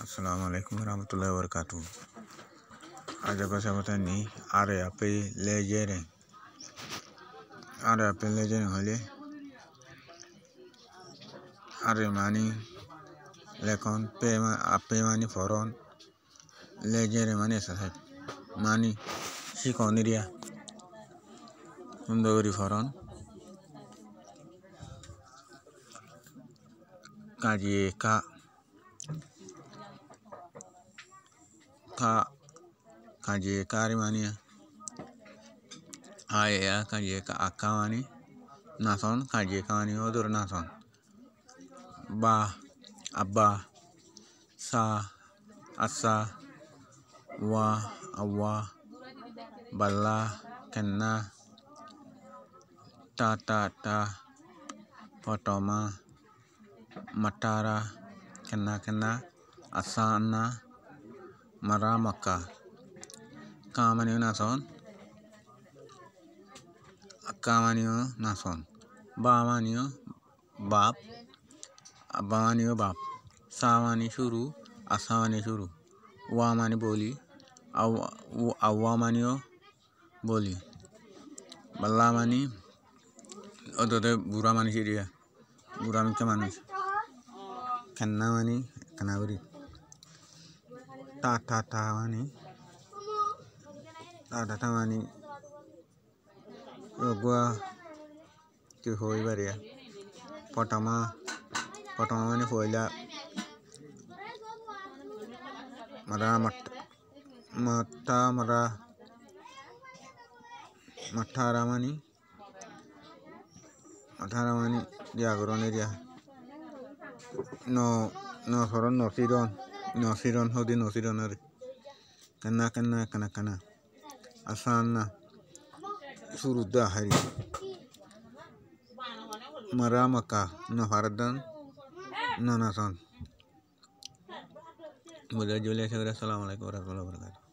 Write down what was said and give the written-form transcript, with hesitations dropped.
Assalamualaikum warahmatullahi wabarakatuh. Aja bahasa ni are ape lejere. Are ape lejere hole. Are mani lekon pe ape mani foron. Lejere mani sahib. Mani sikoniria. Undori foron. Kaji ka kaji kari mani ya. Aya kaji ka akawani. Nason kaji kawani odur nason. Ba abba sa asa wa awa bala kenna ta potoma matara kenna asana maramaka kamani nason akamani nason bamani bap abani bap samani shuru asamani shuru wamani boli awamani boli balamani odode buramani siria buram kemani kenna mani kanabri ta mani ta mani gua ke hoi baria potama mani foila mara matara mani diagoron dia no soron no siron hodi no siron ari kana asana suruda hari maramaka no faradan no nason. Assalamualaikum warahmatullahi wabarakatuh.